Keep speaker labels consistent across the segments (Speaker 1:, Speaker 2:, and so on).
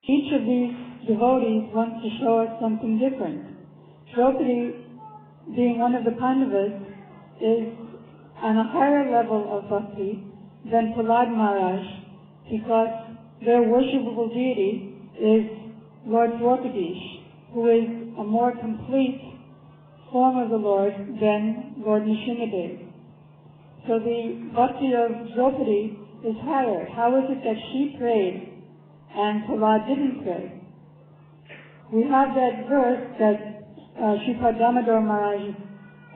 Speaker 1: Each of these devotees wants to show us something different. Draupadi, being one of the Pandavas, is on a higher level of bhakti than Prahlad Maharaj, because their worshipable deity is Lord Dwarkadish, who is a more complete form of the Lord than Lord Nrsimhadev. So the bhakti of Draupadi is higher. How is it that she prayed and Prahlad didn't pray? We have that verse that Sripad Damodar Maharaj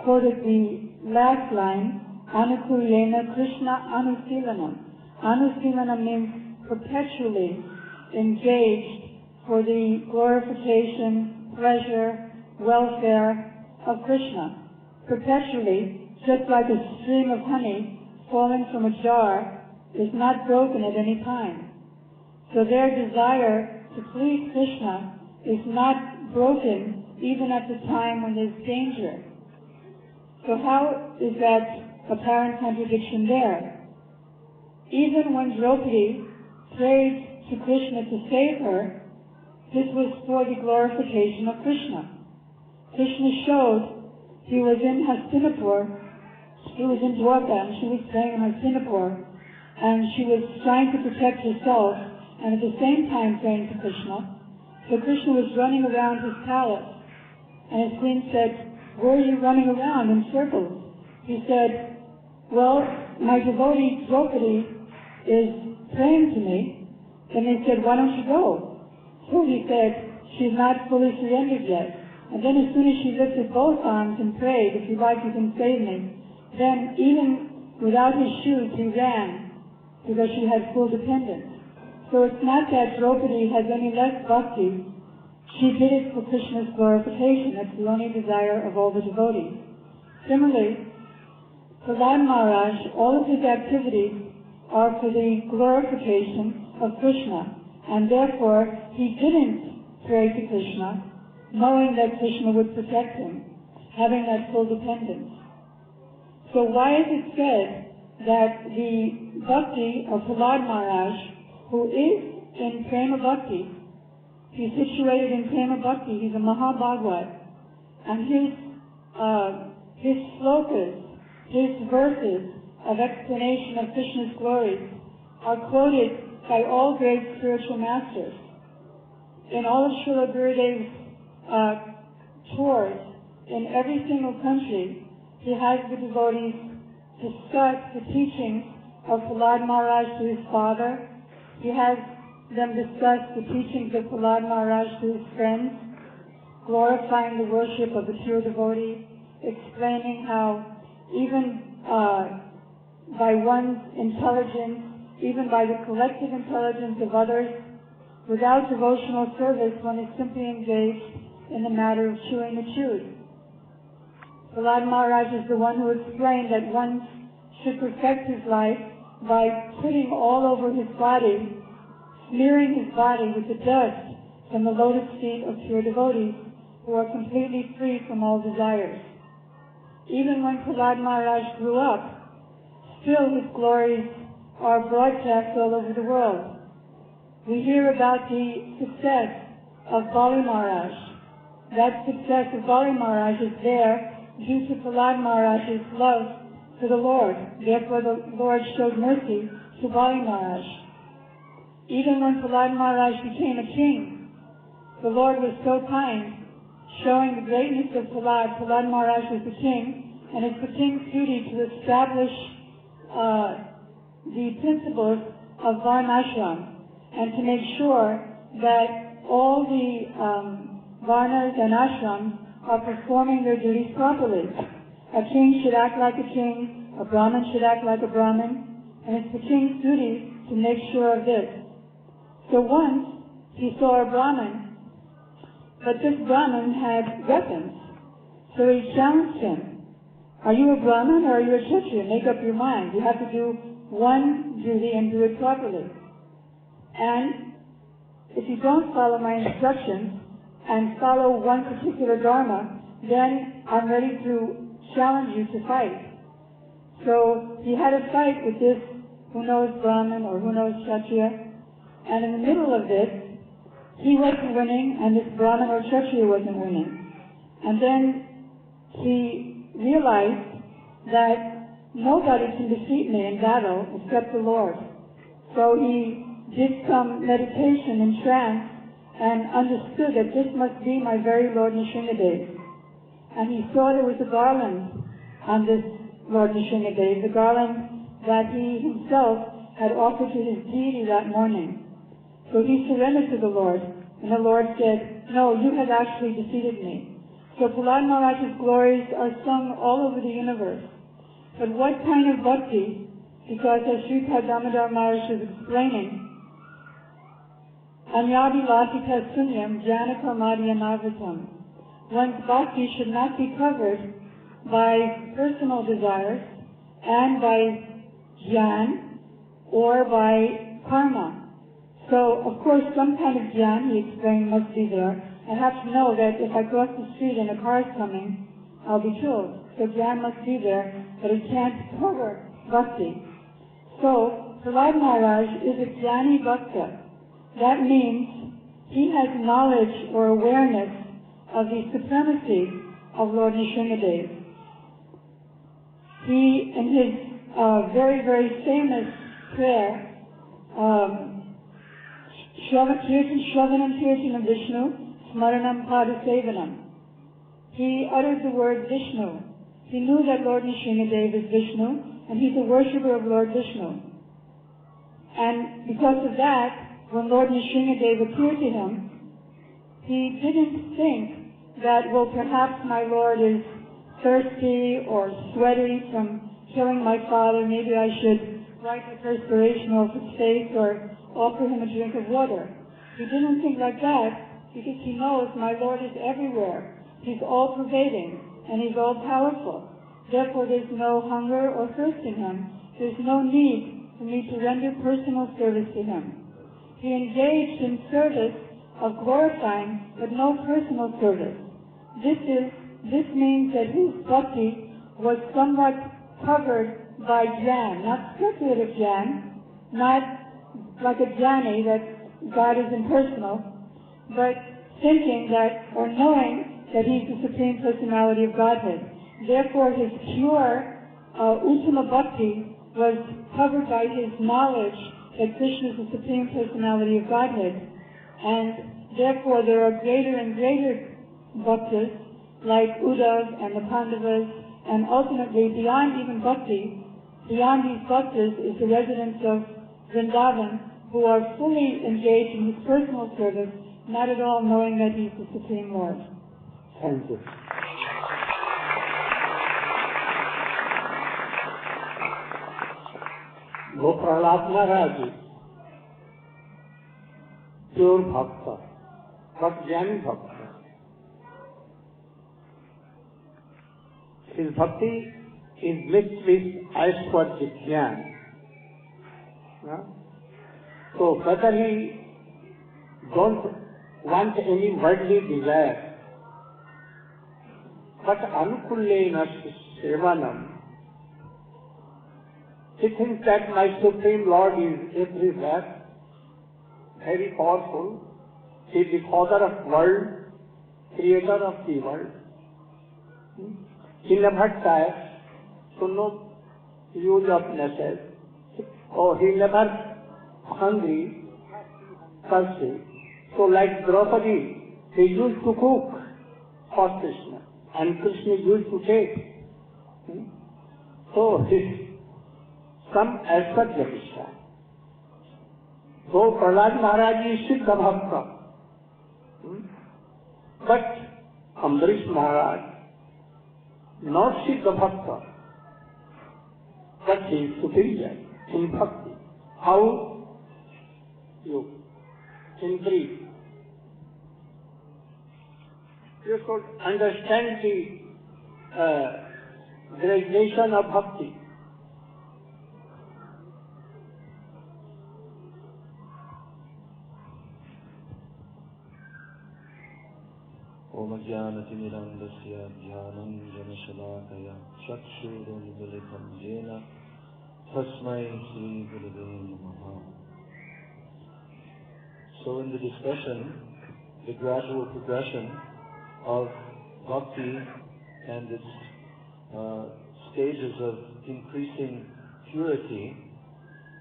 Speaker 1: quoted the last line, Anukulyena Krishna Anusilanam. Anusilanam means perpetually engaged for the glorification, pleasure, welfare of Krishna. Perpetually, just like a stream of honey falling from a jar is not broken at any time. So their desire to please Krishna is not broken even at the time when there's danger. So how is that apparent contradiction there? Even when Draupadi prayed to Krishna to save her, this was for the glorification of Krishna. Krishna showed he was in Hastinapur, he was in Dwarka, and she was praying in Hastinapur, and she was trying to protect herself, and at the same time praying to Krishna. So Krishna was running around his palace, and his queen said, "Where are you running around in circles?" He said, "Well, my devotee Draupadi is praying to me." Then they said, "Why don't you go?" So he said, "She's not fully surrendered yet." And then as soon as she lifted both arms and prayed, "If you like, you can save me," then even without his shoes, he ran, because she had full dependence. So it's not that Draupadi has any less bhakti. She did it for Krishna's glorification. That's the only desire of all the devotees. Similarly, Prahlad Maharaj, all of his activities are for the glorification of Krishna, and therefore he didn't pray to Krishna, knowing that Krishna would protect him, having that full dependence. So why is it said that the bhakti of Prahlad Maharaj, who is in Prema Bhakti, he's situated in Prema Bhakti, he's a Mahabhagavad, and his slokas, his verses of explanation of Krishna's glories are quoted by all great spiritual masters. In all of Srila Gurudev's tours, in every single country, he has the devotees discuss the teachings of Prahlad Maharaj to his father. He has them discuss the teachings of Prahlad Maharaj to his friends, glorifying the worship of the pure devotee, explaining how even by one's intelligence, even by the collective intelligence of others, without devotional service, one is simply engaged in the matter of chewing the chewed. Prahlad Maharaj is the one who explained that one should perfect his life by putting all over his body, smearing his body with the dust from the lotus feet of pure devotees who are completely free from all desires. Even when Prahlad Maharaj grew up, still his glories are broadcast all over the world. We hear about the success of Bali Maharaj. That success of Bali Maharaj is there due to Prahlad Maharaj's love for the Lord. Therefore the Lord showed mercy to Bali Maharaj. Even when Prahlad Maharaj became a king, the Lord was so kind, showing the greatness of Prahlad. Prahlad Maharaj was the king, and it's the king's duty to establish the principles of Varnashram and to make sure that all the Varnas and Ashrams are performing their duties properly. A king should act like a king, a Brahmin should act like a Brahmin, and it's the king's duty to make sure of this. So once he saw a Brahmin, but this Brahmin had weapons, so he challenged him. Are you a Brahmin or are you a Kshatriya? Make up your mind. You have to do one duty and do it properly. And if you don't follow my instructions and follow one particular dharma, then I'm ready to challenge you to fight. So he had a fight with this who knows Brahmin or who knows Kshatriya, and in the middle of this, he wasn't winning and this Brahmin or Kshatriya wasn't winning. And then he realized that nobody can defeat me in battle except the Lord. So he did some meditation in trance and understood that this must be my very Lord Nrsimhadev. And he saw there was a garland on this Lord Nrsimhadev, the garland that he himself had offered to his deity that morning. So he surrendered to the Lord, and the Lord said, no, you have actually defeated me. So Prahlad Maharaj's glories are sung all over the universe. But what kind of bhakti? Because as Sripad Damodar Maharaj is explaining, Anyadi Latika Sunyam Jnana Karmadya Navatam. One's bhakti should not be covered by personal desires and by jnana or by karma. So, of course, some kind of jnana, he explained, must be there. I have to know that if I cross the street and a car is coming, I'll be killed. So jnana must be there, but it can't cover bhakti. So, Prahlad Maharaj is a jnani bhakta. That means he has knowledge or awareness of the supremacy of Lord Nrsimhadev. He, in his very, very famous prayer, Shravanam Kirtanam Vishnu, Smaranam Padasevanam, he uttered the word Vishnu. He knew that Lord Nrsimhadev is Vishnu, and he's a worshipper of Lord Vishnu. And because of that, when Lord Nrsimhadev appeared to him, he didn't think that, well, perhaps my Lord is thirsty or sweaty from killing my father. Maybe I should wipe the perspiration off his face or offer him a drink of water. He didn't think like that because he knows my Lord is everywhere. He's all-pervading and he's all-powerful. Therefore, there's no hunger or thirst in him. There's no need for me to render personal service to him. He engaged in service of glorifying, but no personal service. This means that his bhakti was somewhat covered by jnana, not speculative jnana, not like a jnani that God is impersonal, but thinking that, or knowing that he's the Supreme Personality of Godhead. Therefore, his pure Uttama Bhakti was covered by his knowledge that Krishna is the Supreme Personality of Godhead. And therefore, there are greater and greater bhaktas, like Uddhav and the Pandavas, and ultimately, beyond even bhakti, beyond these bhaktas is the residents of Vrindavan, who are fully engaged in his personal service, not at all knowing that he's the Supreme Lord.
Speaker 2: Thank you. वो प्रहलाद महाराज pure भक्त but ज्ञानी भक्त. His bhakti is mixed with Aishwarya Jnana. So whether he don't want any worldly desire, but anukullena sevanam, he thinks that my Supreme Lord is everywhere, very powerful. He is the father of world, creator of the world. He never tires, so no use of necessity, or he never hungry, thirsty. So like Draupadi, he used to cook for Krishna, and Krishna used to take. So this some Aishwarya Krishna. So Prahlad Maharaj is Siddha Bhakta. But Ambarish Maharaj, not Siddha Bhakta, but he is superior in Bhakti. How? You, in brief, you should understand the gradation of Bhakti.
Speaker 3: Om Jnanatimirandasya Dhyanam Janashalakaya Chakshurunmilitam Jena Tasmai Sri Gurudeva Namaha. So in the discussion, the gradual progression of Bhakti and its stages of increasing purity,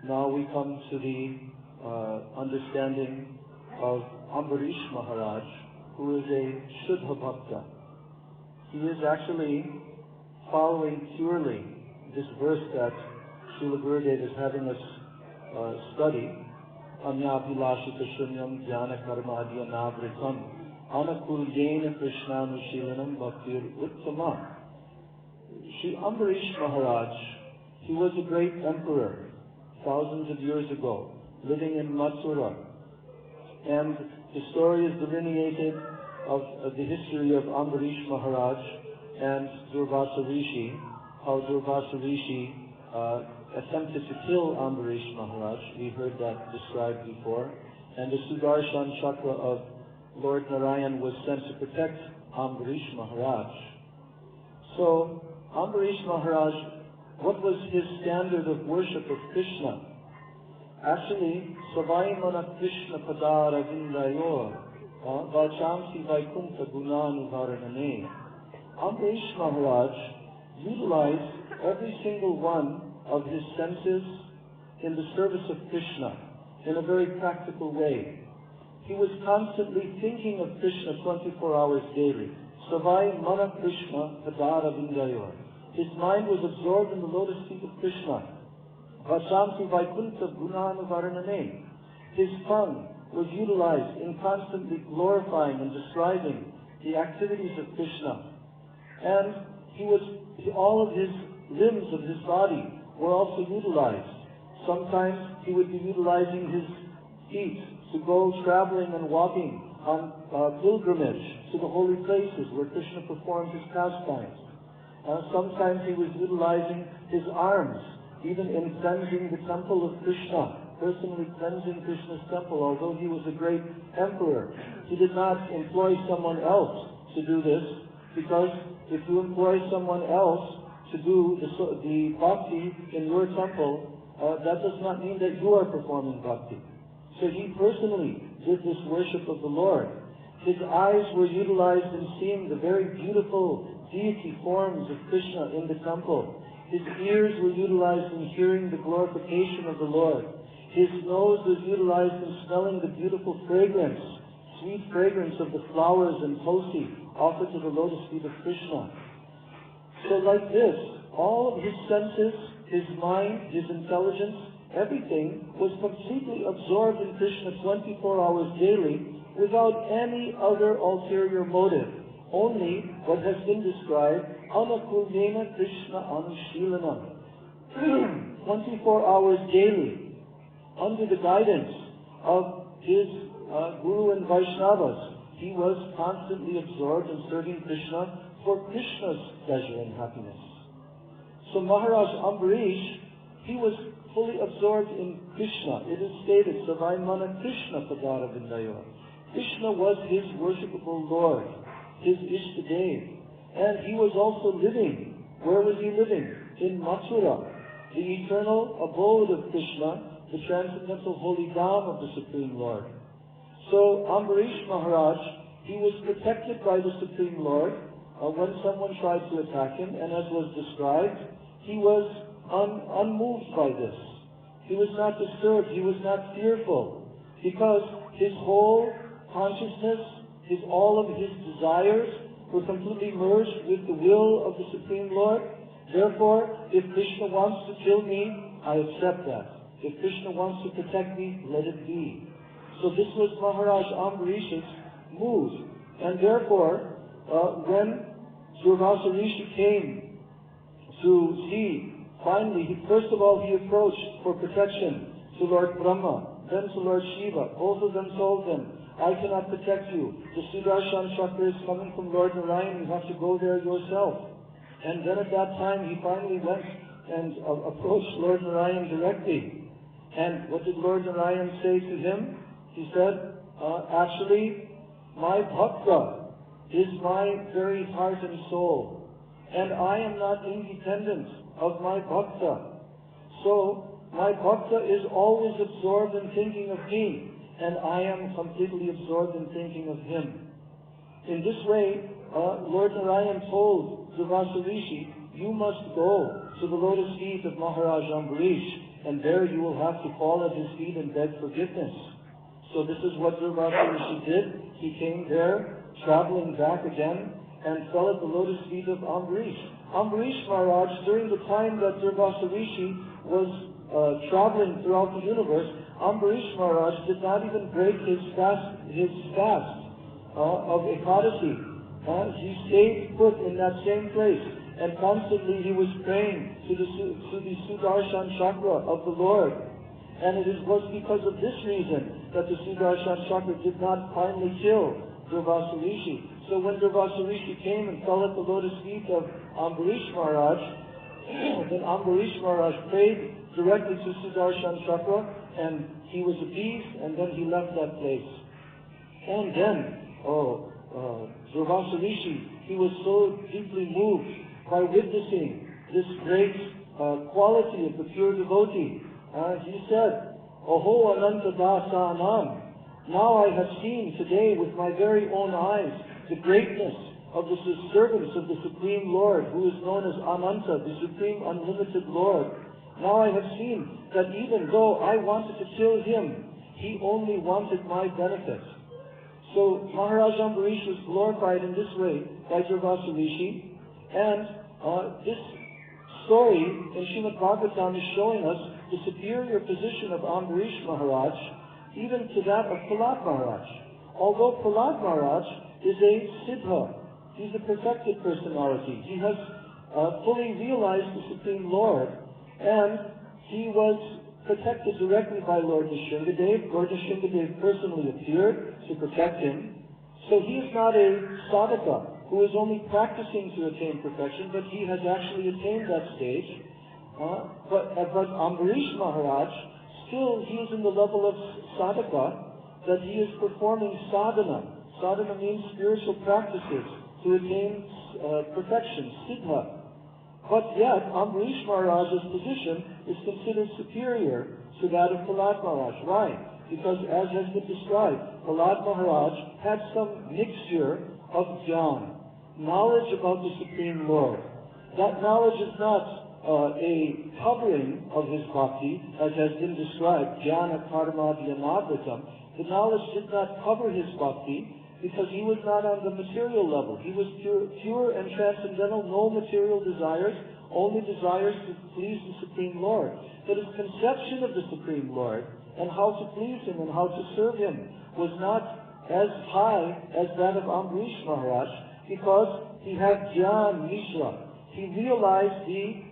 Speaker 3: now we come to the understanding of Ambarish Maharaj, who is a Shuddha Bhakta. He is actually following purely this verse that Srila Gurudeva is having us study, Anyabhilashita Shunyam Jnana Karmadya Navritam Anakulyena Krishnanushīlanam Bhaktir Uttama. Sri Ambarish Maharaj, he was a great emperor thousands of years ago, living in Mathura. And the story is delineated of the history of Ambarish Maharaj and Durvasa Rishi, how Durvasa Rishi attempted to kill Ambarish Maharaj. We heard that described before. And the Sudarshan Chakra of Lord Narayan was sent to protect Ambarish Maharaj. So, Ambarish Maharaj, what was his standard of worship of Krishna? Actually, Savaimana Krishna Padara Vindayor, Vachamsi Vaikuntha Gunanuvaranane. Ambarish Maharaj utilized every single one of his senses in the service of Krishna in a very practical way. He was constantly thinking of Krishna 24 hours daily. Savai Mana Krishna Padara Vindayor. His mind was absorbed in the lotus feet of Krishna. Vachamsi Vaikuntha Gunanuvaranane. His tongue was utilized in constantly glorifying and describing the activities of Krishna. And all of his limbs of his body were also utilized. Sometimes he would be utilizing his feet to go traveling and walking on pilgrimage to the holy places where Krishna performed his pastimes. Sometimes he was utilizing his arms, even in cleansing the temple of Krishna, personally cleansing Krishna's temple. Although he was a great emperor, he did not employ someone else to do this, because if you employ someone else to do the bhakti in your temple, that does not mean that you are performing bhakti. So he personally did this worship of the Lord. His eyes were utilized in seeing the very beautiful deity forms of Krishna in the temple. His ears were utilized in hearing the glorification of the Lord. His nose was utilized in smelling the beautiful fragrance, sweet fragrance of the flowers and tulsi offered to the lotus feet of Krishna. So like this, all of his senses, his mind, his intelligence, everything was completely absorbed in Krishna 24 hours daily without any other ulterior motive. Only what has been described, Anakulyena Krishna Anushīlanam. 24 hours daily, under the guidance of his Guru and Vaishnavas, he was constantly absorbed in serving Krishna for Krishna's pleasure and happiness. So Maharaj Ambarish, he was fully absorbed in Krishna. It is stated, Savai Mana Krishna Padara Vindayor. Krishna was his worshipable Lord, his Ishtadev. And he was also living. Where was he living? In Mathura, the eternal abode of Krishna, the transcendental holy Dham of the Supreme Lord. So Ambarish Maharaj, he was protected by the Supreme Lord when someone tried to attack him, and as was described, he was unmoved by this. He was not disturbed, he was not fearful, because his whole consciousness, all of his desires were completely merged with the will of the Supreme Lord. Therefore, if Krishna wants to kill me, I accept that. If Krishna wants to protect me, let it be. So this was Maharaj Ambarish's mood. And therefore, when Durvasa Rishi came to see, finally, first of all, he approached for protection to Lord Brahma, then to Lord Shiva. Both of them told him, I cannot protect you. The Sudarshan Chakra is coming from Lord Narayan. You have to go there yourself. And then at that time, he finally went and approached Lord Narayan directly. And what did Lord Narayan say to him? He said, actually, my bhakta is my very heart and soul. And I am not independent of my bhakta. So, my bhakta is always absorbed in thinking of me. and I am completely absorbed in thinking of him. In this way, Lord Narayan told Durvasa Rishi, you must go to the lotus feet of Maharaj Ambarish, and there you will have to fall at his feet and beg forgiveness. So this is what Durvasa Rishi did. He came there, traveling back again, and fell at the lotus feet of Ambarish. Ambarish Maharaj, during the time that Durvasa Rishi was traveling throughout the universe, Ambarish Maharaj did not even break his fast of Ekadasi. He stayed put in that same place, and constantly he was praying to the Sudarshan Chakra of the Lord. And it was because of this reason that the Sudarshan Chakra did not finally kill Durvasa Rishi. So when Durvasa Rishi came and fell at the lotus feet of Ambarish Maharaj, then Ambarish Maharaj prayed directly to Sudarshan Chakra, and he was appeased, and then he left that place. And then, Durvasa Rishi, he was so deeply moved by witnessing this great quality of the pure devotee. He said, Oho Ananta Dasanam, now I have seen today with my very own eyes the greatness of the servants of the Supreme Lord, who is known as Ananta, the Supreme Unlimited Lord. Now I have seen that even though I wanted to kill him, he only wanted my benefit. So Maharaj Ambarish was glorified in this way by Durvasa Rishi, and this story in Srimad Bhagavatam is showing us the superior position of Ambarish Maharaj, even to that of Prahlad Maharaj. Although Prahlad Maharaj is a Siddha, he's a perfected personality. He has fully realized the Supreme Lord, and he was protected directly by Lord Nishingadev. Lord Nishingadev personally appeared to protect him. So he is not a sadhaka who is only practicing to attain perfection, but he has actually attained that stage. But Ambarish Maharaj, still he is in the level of sadhaka, that he is performing sadhana. Sadhana means spiritual practices to attain perfection, siddha. But yet, Ambarish Maharaj's position is considered superior to that of Prahlad Maharaj. Why? Because as has been described, Prahlad Maharaj had some mixture of jnana, knowledge about the Supreme Lord. That knowledge is not a covering of his bhakti, as has been described, jnana karma dhyanavritam. The knowledge did not cover his bhakti, because he was not on the material level. He was pure and transcendental, no material desires, only desires to please the Supreme Lord. But his conception of the Supreme Lord and how to please him and how to serve him was not as high as that of Ambarish Maharaj, because he had Jnana Mishra. He realized the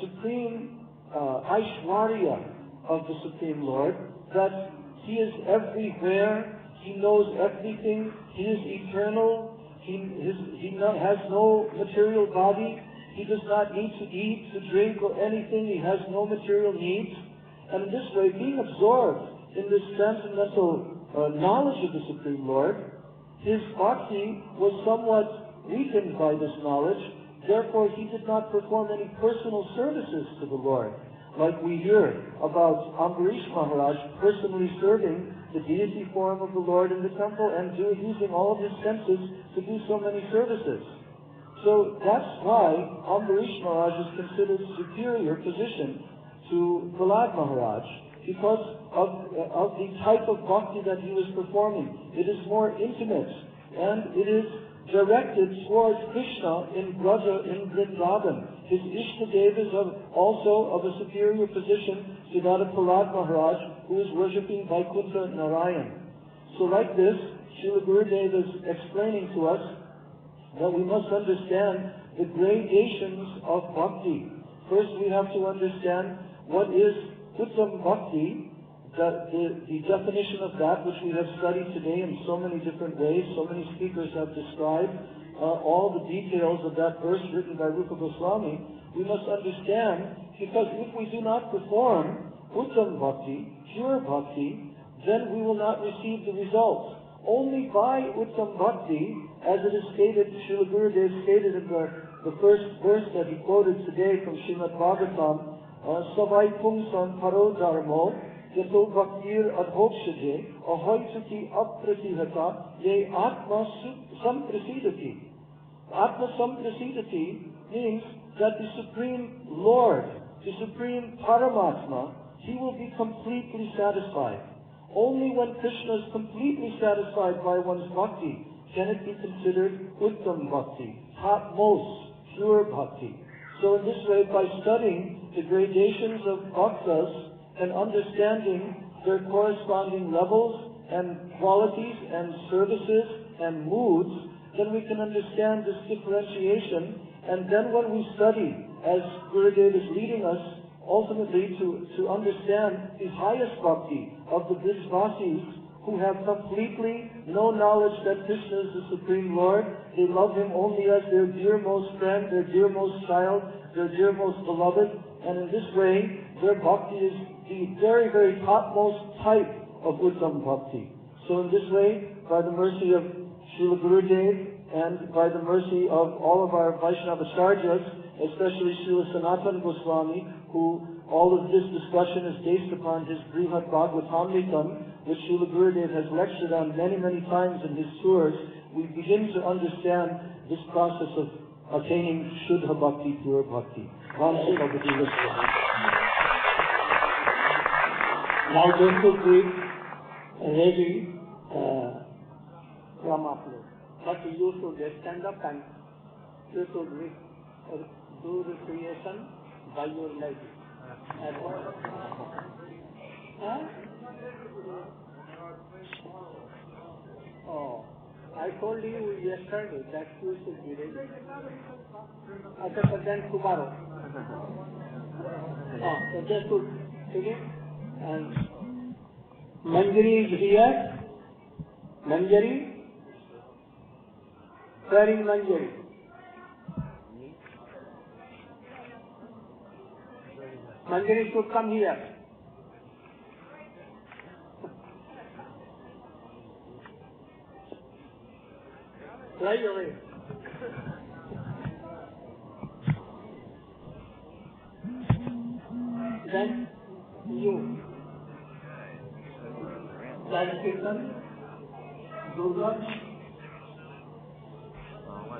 Speaker 3: supreme Aishwarya of the Supreme Lord, that he is everywhere, he knows everything, he is eternal, he has no material body, he does not need to eat, to drink, or anything, he has no material needs. And in this way, being absorbed in this transcendental knowledge of the Supreme Lord, his bhakti was somewhat weakened by this knowledge, therefore he did not perform any personal services to the Lord, like we hear about Ambarish Maharaj personally serving the deity form of the Lord in the temple and using all of his senses to do so many services. So that's why Ambarish Maharaj is considered superior position to Prahlad Maharaj, because of the type of bhakti that he was performing. It is more intimate, and it is directed towards Krishna in Braja, in Vrindavan. His Ishtadev is also of a superior position to that of Prahlad Maharaj, who is worshipping Vaikuntha Narayan. So like this, Srila Gurudeva is explaining to us that we must understand the gradations of bhakti. First we have to understand what is Uttam Bhakti, the definition of that which we have studied today in so many different ways. So many speakers have described all the details of that verse written by Rupa Goswami. We must understand, because if we do not perform Uttam Bhakti, pure Bhakti, then we will not receive the results. Only by Uttam Bhakti, as it is stated, Srila Gurudeva stated in the first verse that he quoted today from Srimad Bhagavatam, Savai Pungsam Paro Dharmo yato bhaktir adhokshaje, ahoytuki apratihata, ye atma samprasidati. Atma samprasidati means that the Supreme Lord, the Supreme Paramatma, he will be completely satisfied. Only when Krishna is completely satisfied by one's bhakti can it be considered Uttam Bhakti, topmost, pure bhakti. So in this way, by studying the gradations of bhaktas and understanding their corresponding levels and qualities and services and moods, then we can understand this differentiation. And then when we study, as Gurudeva is leading us, ultimately to understand the highest bhakti of the Vrijvasis, who have completely no knowledge that Krishna is the Supreme Lord. They love Him only as their dearmost friend, their dearmost child, their dearmost beloved. And in this way, their bhakti is the very, very topmost type of Uttam Bhakti. So in this way, by the mercy of Srila Gurudeva and by the mercy of all of our Vaishnava Acharyas, especially Srila Sanatana Goswami, who all of this discussion is based upon his Brihad Bhagavatamritam, which Srila Gurudeva has lectured on many, many times in his tours, we begin to understand this process of attaining Shuddha Bhakti, pure Bhakti.
Speaker 2: Now they should be ready from upload. But you should stand up and you should do recreation by your legs. Oh, I told you yesterday that you should be ready. Okay, but then tomorrow. So they should finish. And Manjari is here. Manjari. Where is Manjari? Manjari should come here. Fly away. Then you. Kirtan, Durga,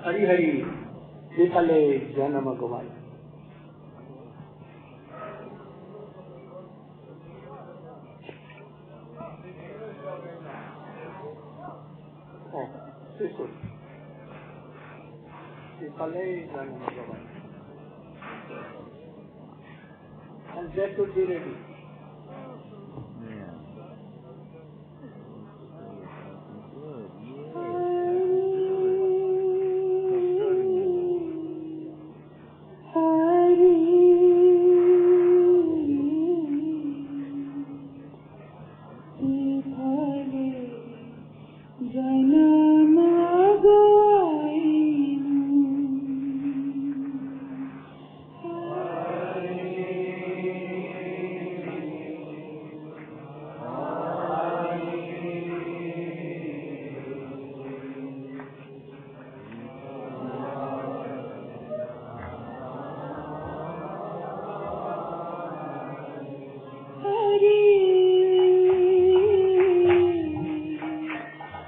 Speaker 2: Hari Hari, Vikale Janama Gomai. Oh, this is Vikale Janama Gomai. And that should be ready.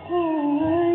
Speaker 1: Hare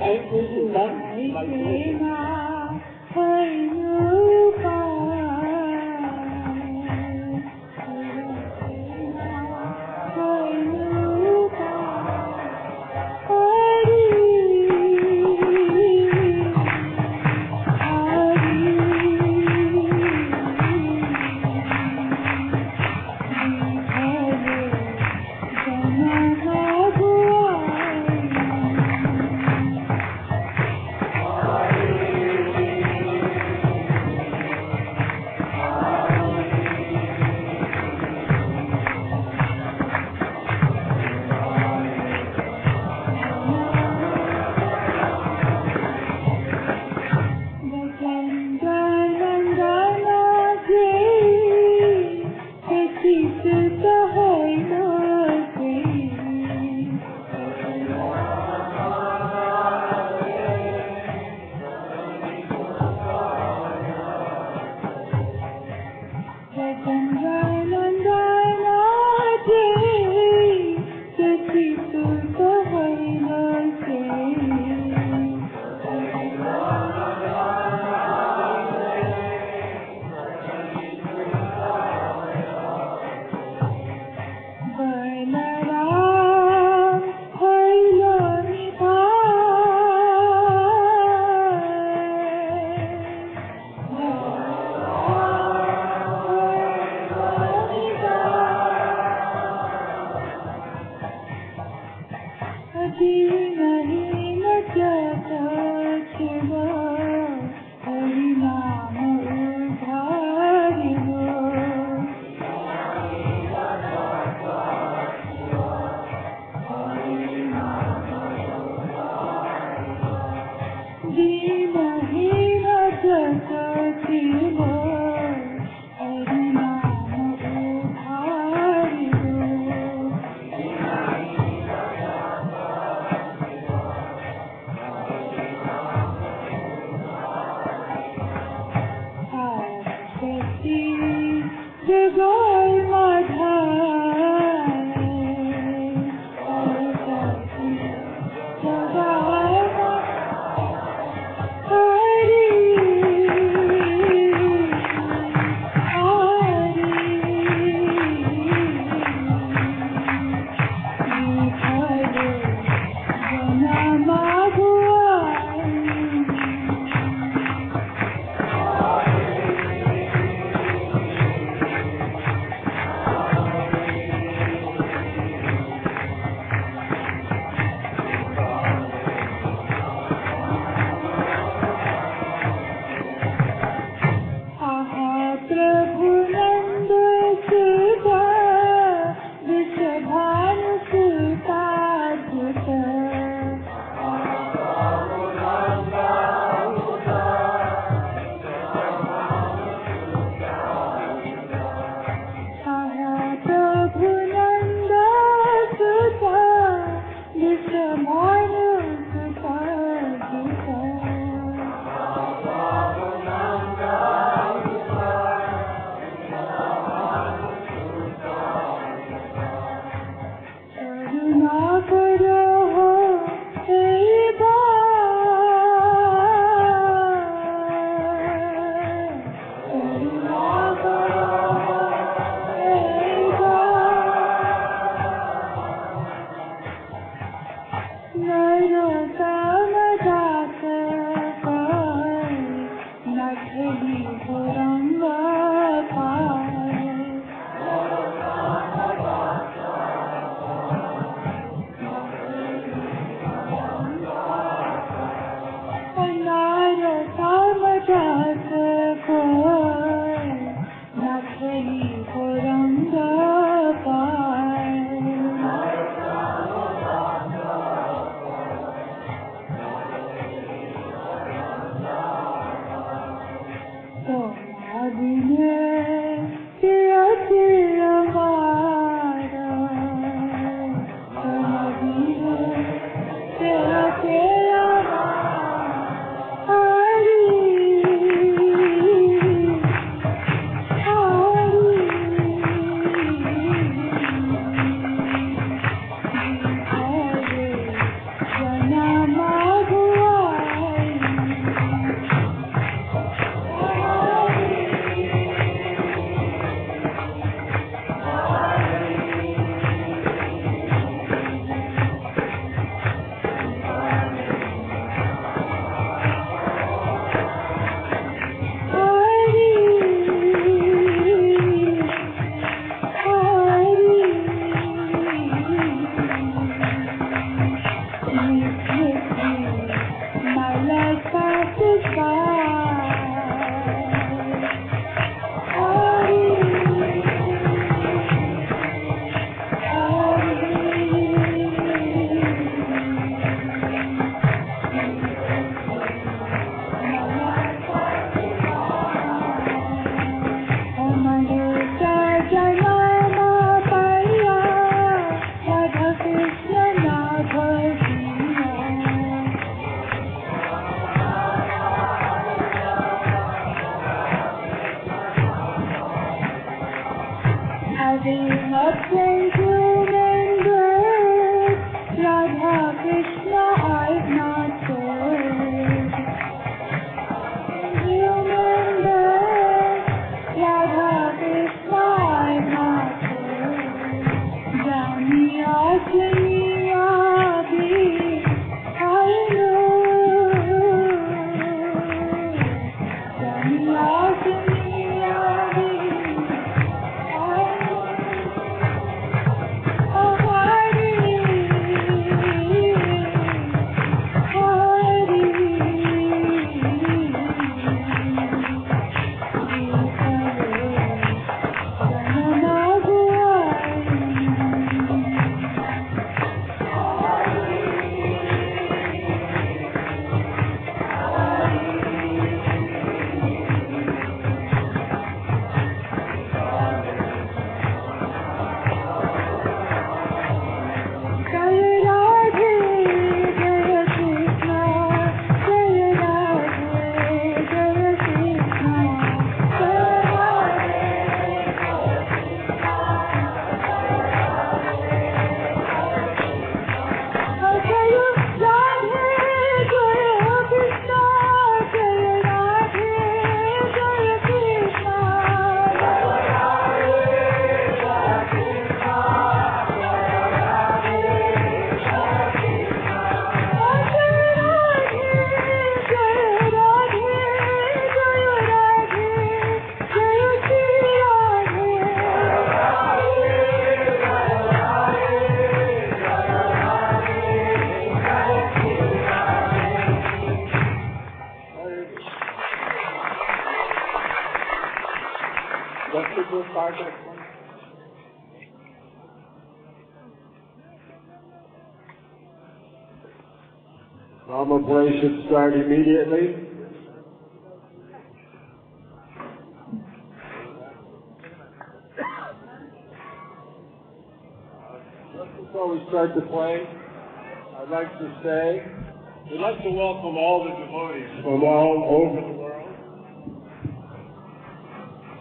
Speaker 2: And this is done by devotion.
Speaker 4: Namaha
Speaker 2: to start this one?
Speaker 4: Drama play should start immediately. Just before we start the play, I'd like to say we'd like to welcome all the devotees from all over the world.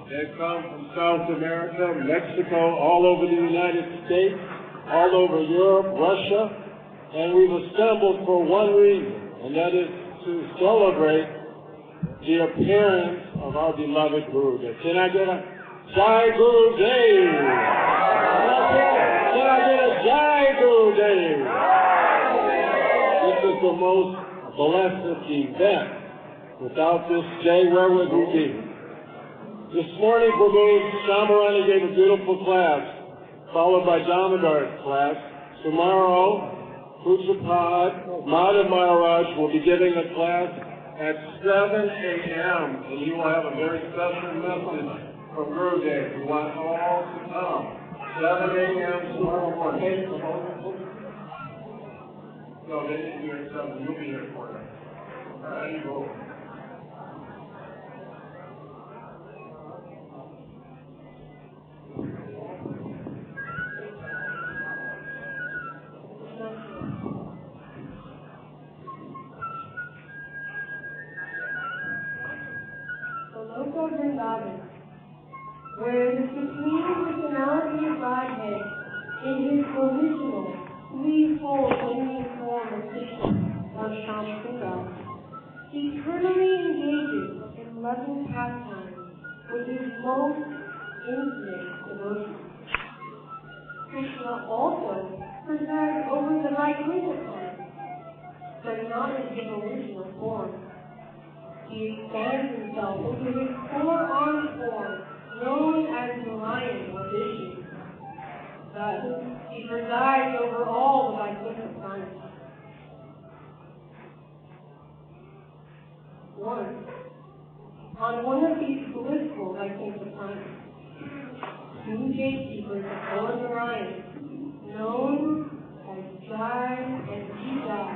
Speaker 4: They've come from South America, Mexico, all over the United States, all over Europe, Russia, and we've assembled for one reason, and that is to celebrate the appearance of our beloved Gurudev. Can I get a Jai Gurudev? Can I get a Jai Gurudev? This is the most blessed event. Without this Jai, where would we be? This morning, Prabhu Shamarani gave a beautiful class, followed by Damodar's class. Tomorrow, Pujapad Madhav Maharaj will be giving a class at 7 a.m. and he will have a very special message from Gurudev. We want all to come. 7 a.m. tomorrow morning. No, they didn't do it at 7. You'll be here for them. All right, you go.
Speaker 5: Where the Supreme Personality of Godhead, in His original, threefold living form of Krishna, or Shamsundar, eternally engages in loving pastime with His most infinite devotion. Krishna also presides over the Vaikuntha planet, but not in His original form. He expands Himself into His four-armed form, known as Narayana or Vishnu. Thus, He presides over all the Vaikuntha planets. Once, on one of these blissful Vaikuntha planets, two gatekeepers of Lord Narayana, known as Jai and Vijay,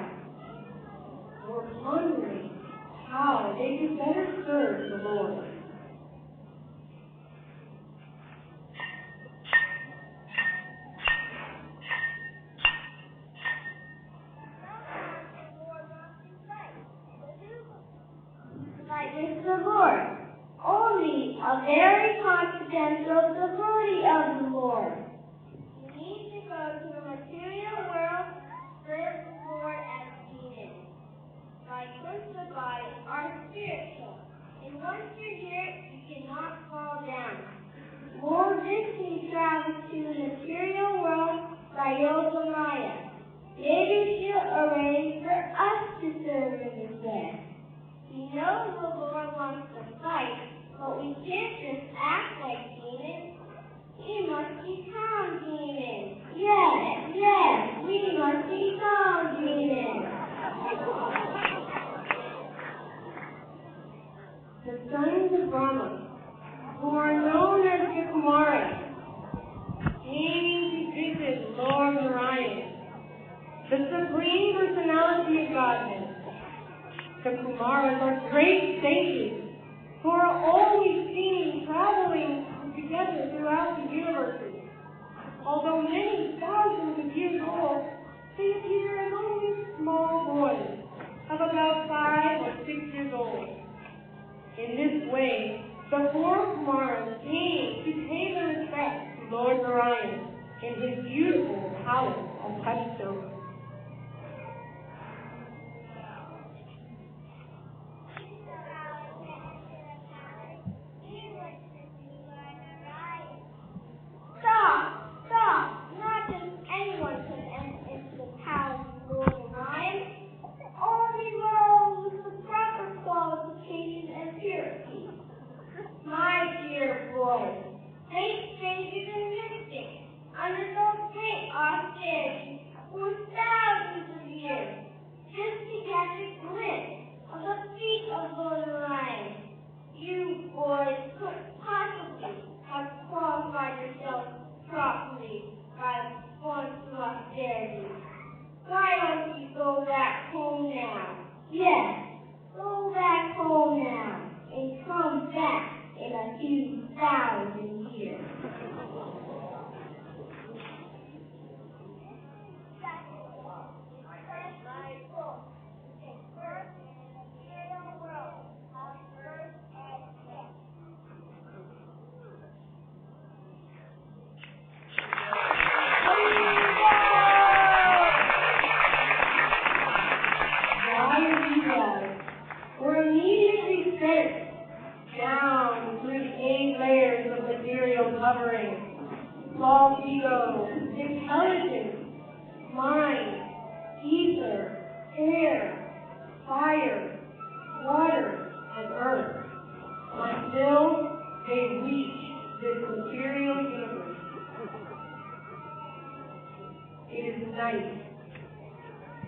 Speaker 5: were pondering how they could better serve the Lord.
Speaker 6: The Lord, only a very confidential devotee of the Lord. You need to go to the material world, serve the Lord as demons. Vaikuntha bodies are spiritual, and once you're here, you cannot fall down. Lord Vishnu travels to the material world by Yoga Maya. Maybe she'll arrange for us to serve in his bed. We know the Lord wants to fight, but we can't just act like demons. We must become demons. Yes, we must become demons.
Speaker 5: The sons of Brahma, who are known as the Kumaras, came to visit Lord Narayana, the Supreme Personality of Godhead. The Kumaras are great sages who are always seen traveling together throughout the universes. Although many thousands of years old, they appear as only small boys of about 5 or 6 years old. In this way, the four Kumaras came to pay their respects to Lord Narayana in his beautiful palace of touchstone.
Speaker 6: Stop! Not just anyone could enter into the palace of Lord Narayana. Only those with the proper qualifications and purity. My dear boy, great strangers and mystics, under those great austerities, who Yes, go back home now and come back in a few thousand years.
Speaker 5: Were immediately sent down through the 8 layers of material covering: false ego, intelligence, mind, ether, air, fire, water, and earth, until they reach this material universe. It is night,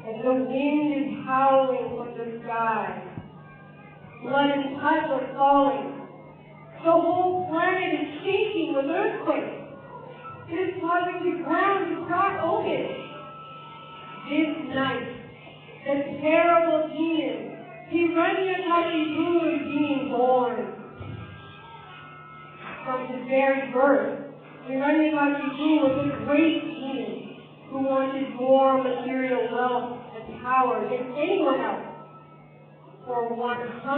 Speaker 5: and the wind is howling from the sky. Blood and pus are falling. The whole planet is shaking with earthquakes. It is causing the ground to crack open. This night, the terrible demon, Hiranyakashipu, is being born. From his very birth, Hiranyakashipu was a great demon who wanted more material wealth and power than anyone else. For 125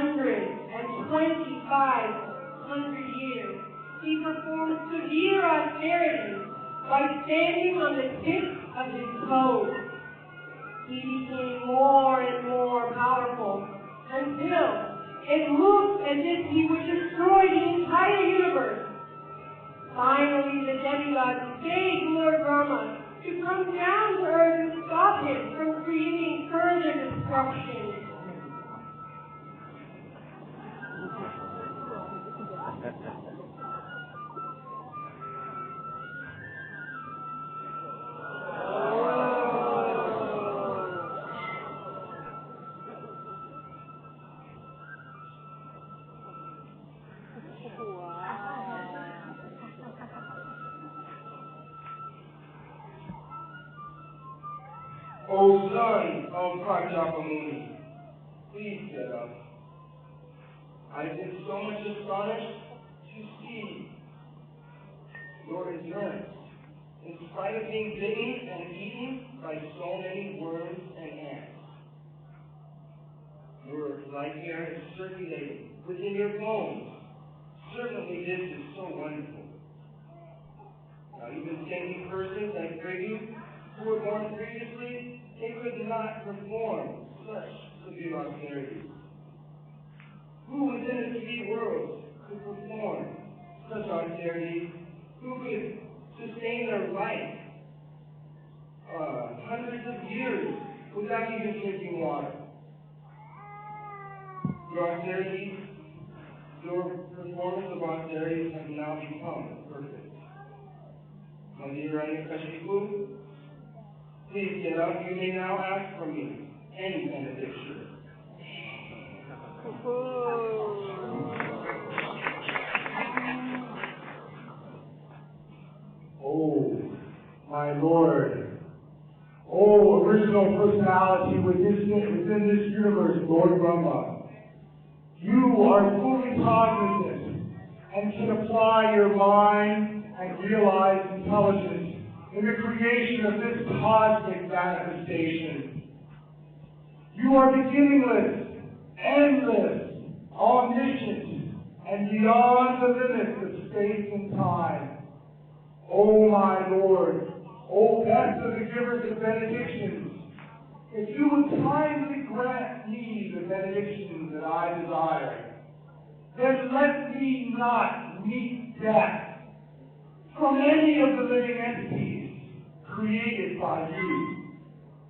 Speaker 5: years, he performed severe austerity by standing on the tips of his toes. He became more and more powerful until it looked as if he would destroy the entire universe. Finally, the demigods begged Lord Brahma to come down to earth and stop him from creating further destruction.
Speaker 7: O son of Pratyapamuni, please get up. I've been so much astonished to see your endurance, in spite of being bitten and eaten by so many worms and ants. Your life air is circulating within your bones. Certainly this is so wonderful. Now even saintly persons like Brigham, who were born previously, they could not perform such severe austerities. Who within the 3 worlds could perform such austerities? Who could sustain their life hundreds of years without even drinking water? Your austerities, your performance of austerities have now become perfect. My dear Hiranyakashipu, please get up. You may now ask from me any benediction.
Speaker 8: Oh, my Lord. Oh, original personality within this universe, Lord Brahma. You are fully cognizant and can apply your mind and realize intelligence in the creation of this cosmic manifestation. You are beginningless, endless, omniscient, and beyond the limits of space and time. O my Lord, O best of the givers of benedictions, if you would kindly grant me the benediction that I desire, then let me not meet death from any of the living entities created by you.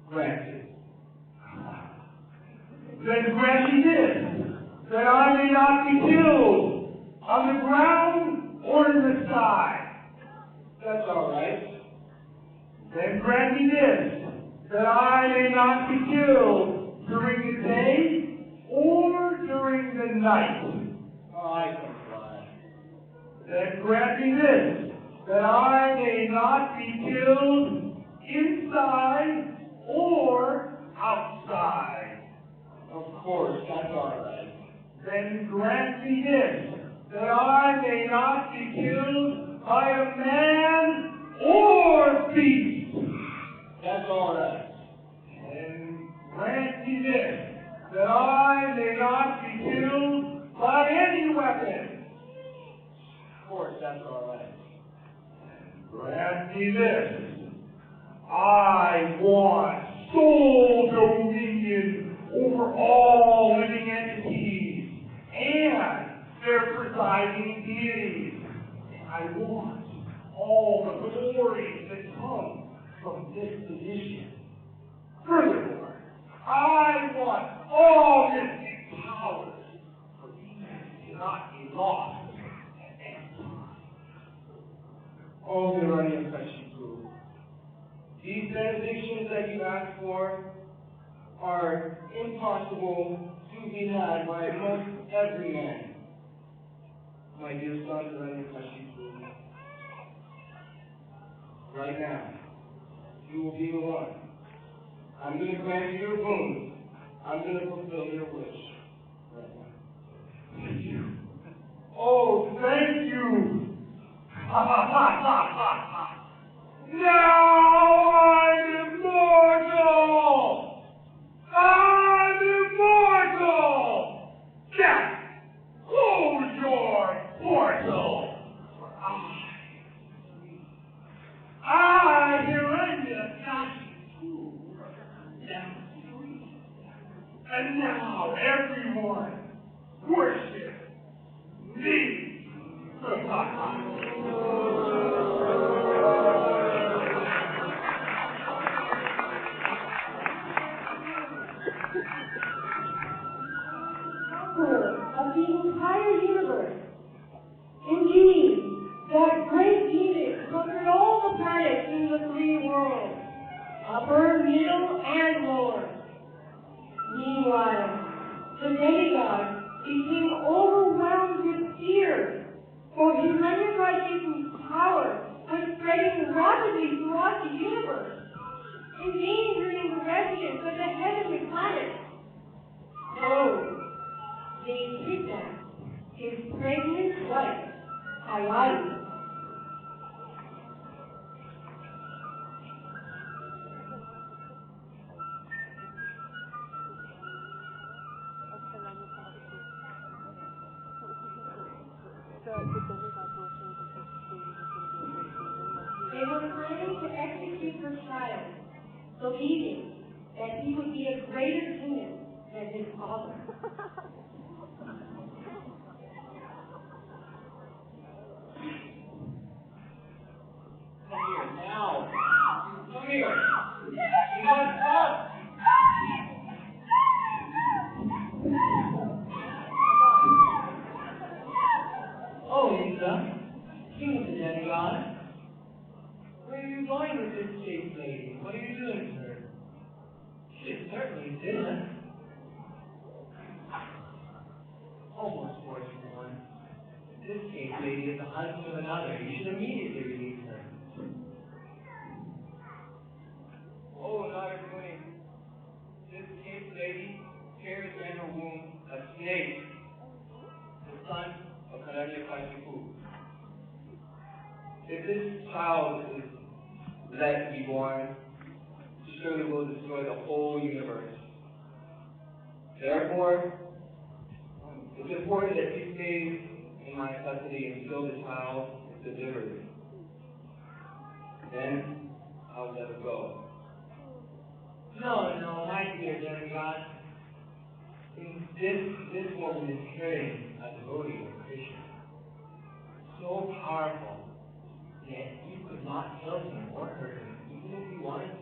Speaker 8: Granted. Then grant me this, that I may not be killed on the ground or in the sky.
Speaker 7: That's all right.
Speaker 8: Then grant me this, that I may not be killed during the day or during the night.
Speaker 7: Oh, I comply.
Speaker 8: Then grant me this, that I may not be killed inside or outside.
Speaker 7: Of Of course, that's all right.
Speaker 8: Then grant me this, that I may not be killed by a man or beast.
Speaker 7: That's all right.
Speaker 8: And grant me this, that I may not be killed by any weapon.
Speaker 7: Of course, that's all right.
Speaker 8: And grant me this, I want sole dominion over all living entities and their presiding deities. I want all the glories that come from this position. Furthermore, I want all mystic powers, for these cannot be lost at any time.
Speaker 7: Oh, Narayana Goswami, these benedictions that you ask for are impossible to be had by most every man. My dear son, Narayana Goswami, right now, you will be the one. I'm going to grant you your boon. I'm going to fulfill your wish. Right now.
Speaker 8: Thank you. Oh, thank you. Now I'm immortal! I'm immortal! Death, close your portal! I, Narayana Goswami, am free. And now everyone worship me!
Speaker 5: Of the entire universe. Indeed, that great edict conquered all the planets in the three worlds, upper, middle, and lower. Meanwhile, the demigod became overwhelmed with fear, for Hiranyakashipu's power was spreading rapidly throughout the universe, endangering the residents of the heavenly planets. So, they kidnapped his pregnant wife, Ayali. They were planning to execute her child, believing that he would be a greater demon than his father.
Speaker 7: Come here now. Come here. You must stop. Oh, Lisa. King of the demigod. Where are you going with this chaste lady? What are you doing to her? She is certainly dinner. Almost fortunate one. This chaste lady is the husband of another. You should immediately release her. Oh, Narayana, this chaste lady carries in her womb a snake, the son of Hiranyakashipu. If this child is let be born, she surely will destroy the whole universe. Therefore, it's important that she stays in my custody until the child is delivered. Then I'll let her go. No, my dear demigod. This woman is carrying a devotee of Krishna. So powerful, yet you could not kill him or hurt him, even if you wanted to.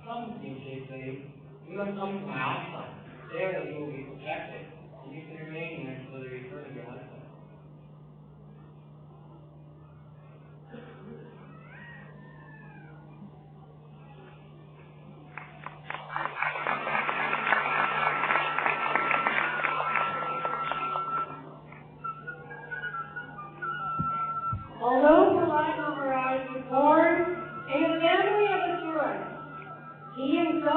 Speaker 7: Come with me, chaste lady. You must come to my ashram. There you will be protected, and you can remain here until the return of your husband.
Speaker 5: He himself